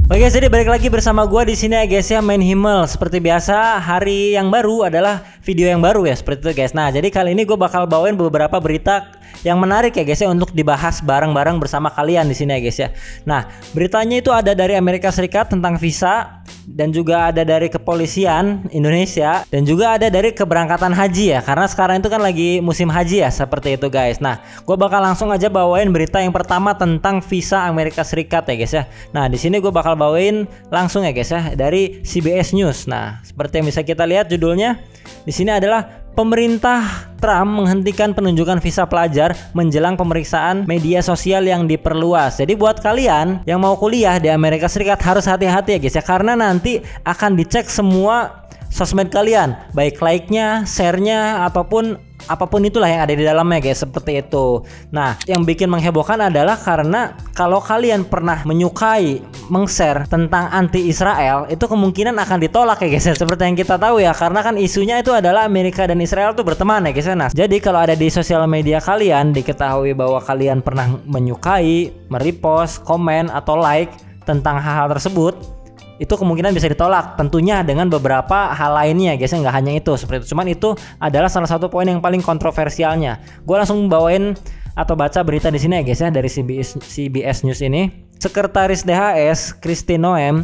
Oke guys, jadi balik lagi bersama gua di sini ya guys ya, Main Himmel. Seperti biasa, hari yang baru adalah video yang baru ya, seperti itu guys. Nah, jadi kali ini gue bakal bawain beberapa berita yang menarik ya guys ya untuk dibahas bareng-bareng bersama kalian di sini ya guys ya. Nah, beritanya itu ada dari Amerika Serikat tentang visa, dan juga ada dari kepolisian Indonesia, dan juga ada dari keberangkatan haji ya, karena sekarang itu kan lagi musim haji ya, seperti itu guys. Nah, gue bakal langsung aja bawain berita yang pertama tentang visa Amerika Serikat ya guys ya. Nah, di sini gue bakal bawain langsung ya guys ya dari CBS News. Nah, seperti yang bisa kita lihat judulnya di sini adalah pemerintah Trump menghentikan penunjukan visa pelajar menjelang pemeriksaan media sosial yang diperluas. Jadi buat kalian yang mau kuliah di Amerika Serikat harus hati-hati ya guys ya, karena nanti akan dicek semua sosmed kalian, baik like-nya, share-nya, ataupun apapun itulah yang ada di dalamnya guys, seperti itu. Nah, yang bikin menghebohkan adalah karena kalau kalian pernah menyukai, meng-share tentang anti-Israel, itu kemungkinan akan ditolak ya guys, seperti yang kita tahu ya, karena kan isunya itu adalah Amerika dan Israel tuh berteman ya guys. Nah, jadi kalau ada di sosial media kalian diketahui bahwa kalian pernah menyukai, merepost, komen, atau like tentang hal-hal tersebut, itu kemungkinan bisa ditolak, tentunya dengan beberapa hal lainnya guys, nggak hanya itu, seperti itu. Cuman itu adalah salah satu poin yang paling kontroversialnya. Gue langsung bawain atau baca berita di sini ya guys ya, dari CBS News ini. Sekretaris DHS Kristi Noem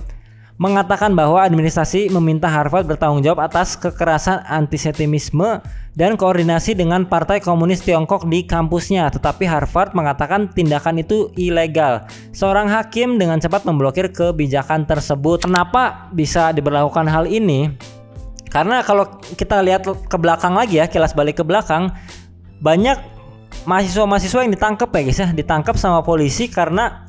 mengatakan bahwa administrasi meminta Harvard bertanggung jawab atas kekerasan antisemitisme dan koordinasi dengan Partai Komunis Tiongkok di kampusnya, tetapi Harvard mengatakan tindakan itu ilegal. Seorang hakim dengan cepat memblokir kebijakan tersebut. Kenapa bisa diberlakukan hal ini? Karena kalau kita lihat ke belakang lagi ya, kilas balik ke belakang, banyak mahasiswa-mahasiswa yang ditangkap ya guys ya, ditangkap sama polisi karena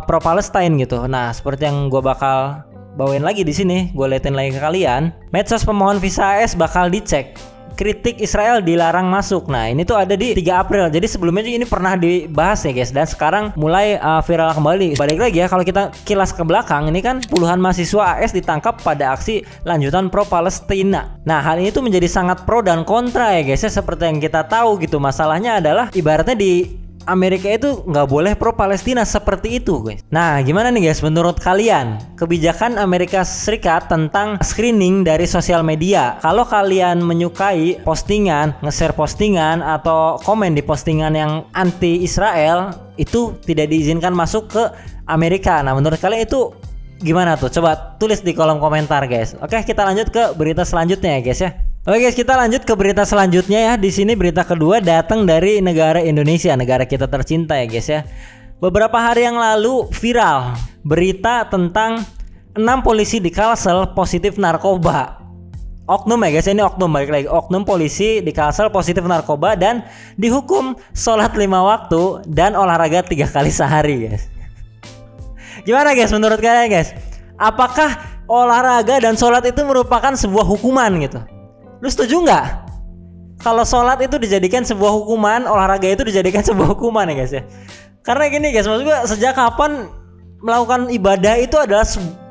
pro Palestine gitu. Nah, seperti yang gue bakal bawain lagi di sini, gue liatin lagi ke kalian. Medsos pemohon visa AS bakal dicek. Kritik Israel dilarang masuk. Nah, ini tuh ada di 3 April. Jadi sebelumnya ini pernah dibahas ya guys, dan sekarang mulai viral kembali. Balik lagi ya, kalau kita kilas ke belakang, ini kan puluhan mahasiswa AS ditangkap pada aksi lanjutan pro Palestina. Nah, hal ini tuh menjadi sangat pro dan kontra ya guys ya, seperti yang kita tahu gitu. Masalahnya adalah ibaratnya di Amerika itu nggak boleh pro Palestina seperti itu guys. Nah, gimana nih guys menurut kalian kebijakan Amerika Serikat tentang screening dari sosial media? Kalau kalian menyukai postingan, nge-share postingan, atau komen di postingan yang anti Israel, itu tidak diizinkan masuk ke Amerika. Nah, menurut kalian itu gimana tuh? Coba tulis di kolom komentar guys. Oke, kita lanjut ke berita selanjutnya ya guys ya. Oke guys, kita lanjut ke berita selanjutnya ya. Di sini berita kedua datang dari negara Indonesia, negara kita tercinta ya guys ya. Beberapa hari yang lalu viral berita tentang 6 polisi di Kalsel positif narkoba. Oknum ya guys, ini oknum, balik lagi, oknum polisi di Kalsel positif narkoba dan dihukum sholat 5 waktu dan olahraga 3 kali sehari guys. Gimana guys menurut kalian guys? Apakah olahraga dan sholat itu merupakan sebuah hukuman gitu? Lu setuju nggak? Kalau sholat itu dijadikan sebuah hukuman, olahraga itu dijadikan sebuah hukuman ya guys ya. Karena gini guys, maksud gue sejak kapan melakukan ibadah itu adalah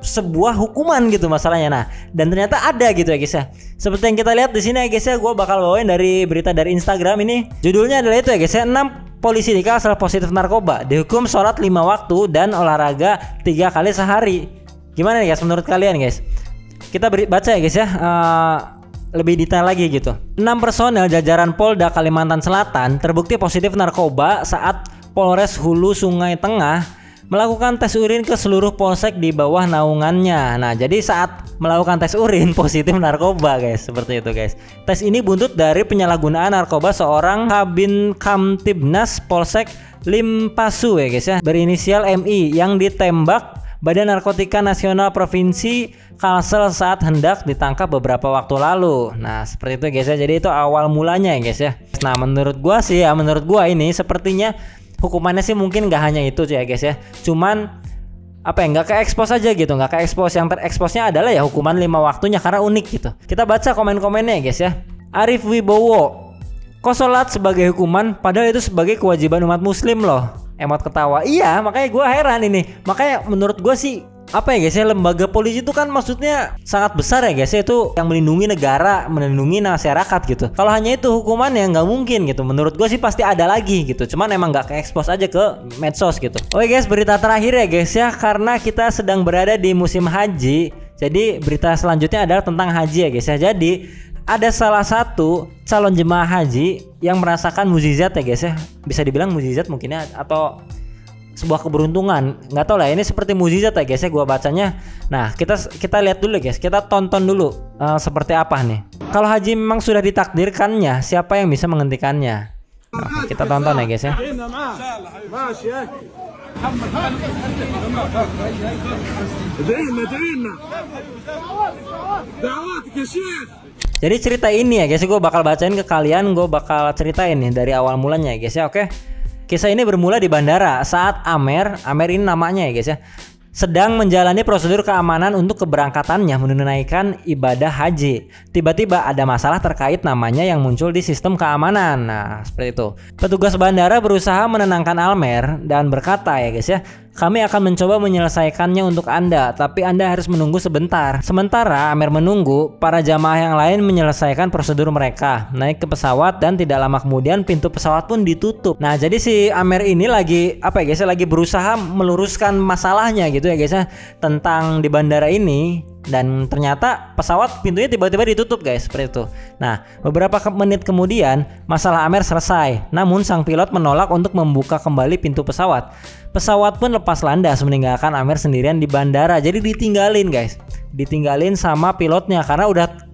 sebuah hukuman gitu masalahnya. Nah, dan ternyata ada gitu ya guys ya. Seperti yang kita lihat di sini ya guys ya, gue bakal bawain dari berita dari Instagram ini. Judulnya adalah itu ya guys ya, 6 polisi di Kalsel positif narkoba, dihukum sholat 5 waktu dan olahraga 3 kali sehari. Gimana nih guys menurut kalian guys? Kita baca ya guys ya. Lebih detail lagi gitu. 6 personel jajaran Polda Kalimantan Selatan terbukti positif narkoba saat Polres Hulu Sungai Tengah melakukan tes urin ke seluruh polsek di bawah naungannya. Nah, jadi saat melakukan tes urin positif narkoba guys, seperti itu guys. Tes ini buntut dari penyalahgunaan narkoba seorang Kabin Kamtibnas Polsek Limpasu ya guys ya, berinisial MI yang ditembak Badan Narkotika Nasional Provinsi Kalsel saat hendak ditangkap beberapa waktu lalu. Nah, seperti itu guys ya. Jadi itu awal mulanya ya guys ya. Nah, menurut gua sih ya, menurut gua ini sepertinya hukumannya sih mungkin nggak hanya itu ya guys ya. Cuman apa ya, nggak ke expose aja gitu, nggak ke expose. Yang tereksposnya adalah ya hukuman 5 waktunya karena unik gitu. Kita baca komen-komennya ya guys ya. Arif Wibowo, kok sholat sebagai hukuman padahal itu sebagai kewajiban umat muslim loh. Emot ketawa. Iya, makanya gue heran ini. Makanya menurut gue sih apa ya guys ya, lembaga polisi itu kan maksudnya sangat besar ya guys ya, itu yang melindungi negara, melindungi masyarakat gitu. Kalau hanya itu hukumannya nggak mungkin gitu. Menurut gue sih pasti ada lagi gitu. Cuman emang nggak ke-expose aja ke medsos gitu. Oke guys, berita terakhir ya guys ya, karena kita sedang berada di musim haji. Jadi berita selanjutnya adalah tentang haji ya guys ya. Jadi ada salah satu calon jemaah haji yang merasakan mukjizat ya guys ya. Bisa dibilang mukjizat mungkin ya, atau sebuah keberuntungan, nggak tahu lah, ini seperti mukjizat ya guys ya gua bacanya. Nah kita lihat dulu guys, kita tonton dulu seperti apa nih. Kalau haji memang sudah ditakdirkannya, siapa yang bisa menghentikannya? Nah, kita tonton ya guys ya. Jadi cerita ini ya guys, gue bakal bacain ke kalian, gue bakal ceritain nih dari awal mulanya ya guys ya. Oke. Kisah ini bermula di bandara saat Amer ini namanya ya guys ya, sedang menjalani prosedur keamanan untuk keberangkatannya menunaikan ibadah haji. Tiba-tiba ada masalah terkait namanya yang muncul di sistem keamanan. Nah, seperti itu. Petugas bandara berusaha menenangkan Amer dan berkata ya guys ya, kami akan mencoba menyelesaikannya untuk Anda, tapi Anda harus menunggu sebentar. Sementara Amer menunggu, para jamaah yang lain menyelesaikan prosedur mereka, naik ke pesawat, dan tidak lama kemudian pintu pesawat pun ditutup. Nah, jadi si Amer ini lagi apa ya guys, lagi berusaha meluruskan masalahnya gitu ya guys ya, tentang di bandara ini. Dan ternyata pesawat pintunya tiba-tiba ditutup guys, seperti itu. Nah, beberapa menit kemudian masalah Amer selesai. Namun sang pilot menolak untuk membuka kembali pintu pesawat. Pesawat pun lepas landas meninggalkan Amer sendirian di bandara. Jadi ditinggalin guys, ditinggalin sama pilotnya karena udah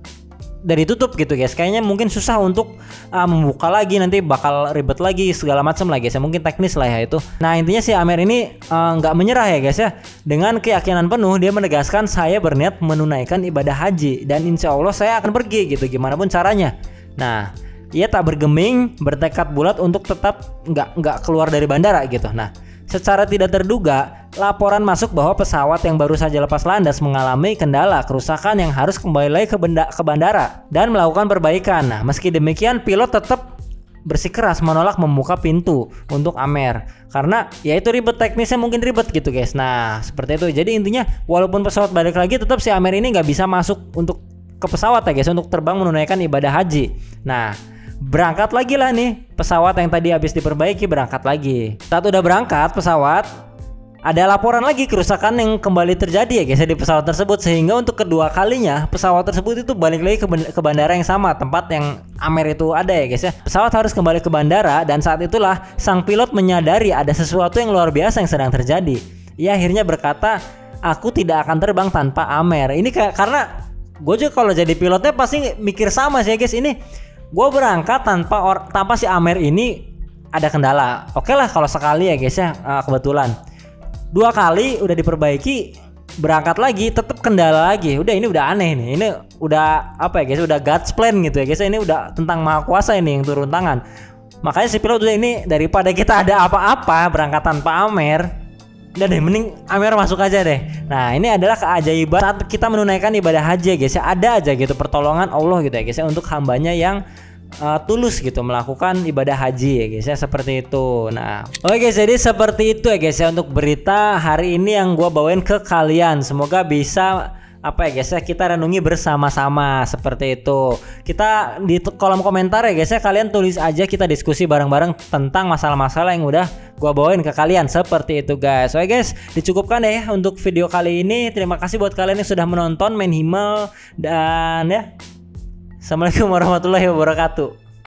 dari tutup gitu guys. Kayaknya mungkin susah untuk membuka lagi, nanti bakal ribet lagi segala macam lah guys ya, mungkin teknis lah ya itu. Nah intinya si Amer ini nggak menyerah ya guys ya. Dengan keyakinan penuh dia menegaskan, saya berniat menunaikan ibadah haji dan insya Allah saya akan pergi gitu, gimana pun caranya. Nah ia tak bergeming, bertekad bulat untuk tetap nggak keluar dari bandara gitu. Nah secara tidak terduga, laporan masuk bahwa pesawat yang baru saja lepas landas mengalami kendala kerusakan yang harus kembali lagi ke bandara dan melakukan perbaikan. Nah, meski demikian, pilot tetap bersikeras menolak membuka pintu untuk Amer karena ya itu ribet, teknisnya mungkin ribet gitu guys. Nah, seperti itu. Jadi intinya walaupun pesawat balik lagi, tetap si Amer ini nggak bisa masuk untuk ke pesawat ya guys, untuk terbang menunaikan ibadah haji. Nah, berangkat lagi lah nih pesawat yang tadi habis diperbaiki, berangkat lagi. Saat udah berangkat pesawat, ada laporan lagi kerusakan yang kembali terjadi ya guys di pesawat tersebut, sehingga untuk kedua kalinya pesawat tersebut itu balik lagi ke bandara yang sama, tempat yang Amer itu ada ya guys ya. Pesawat harus kembali ke bandara dan saat itulah sang pilot menyadari ada sesuatu yang luar biasa yang sedang terjadi. Ia akhirnya berkata, aku tidak akan terbang tanpa Amer. Ini karena gue juga kalau jadi pilotnya pasti mikir sama sih ya guys, ini gue berangkat tanpa si Amer ini ada kendala. Oke lah kalau sekali ya guys ya, kebetulan. 2 kali udah diperbaiki, berangkat lagi tetap kendala lagi. Udah ini udah aneh nih. Ini udah apa ya guys, udah God's plan gitu ya guys. Ini udah tentang maha kuasa ini yang turun tangan. Makanya si pilot udah ini, daripada kita ada apa-apa berangkat tanpa Amer, udah deh mending Amer masuk aja deh. Nah ini adalah keajaiban saat kita menunaikan ibadah haji ya guys ya, ada aja gitu pertolongan Allah gitu ya guys ya, untuk hambanya yang tulus gitu melakukan ibadah haji ya guys ya, seperti itu. Nah oke guys, jadi seperti itu ya guys ya untuk berita hari ini yang gua bawain ke kalian. Semoga bisa apa ya guys ya, kita renungi bersama-sama seperti itu. Kita di kolom komentar ya guys ya, kalian tulis aja, kita diskusi bareng-bareng tentang masalah-masalah yang udah gua bawain ke kalian, seperti itu guys. Oke guys, dicukupkan ya untuk video kali ini. Terima kasih buat kalian yang sudah menonton Main Himmel, dan ya assalamualaikum warahmatullahi wabarakatuh.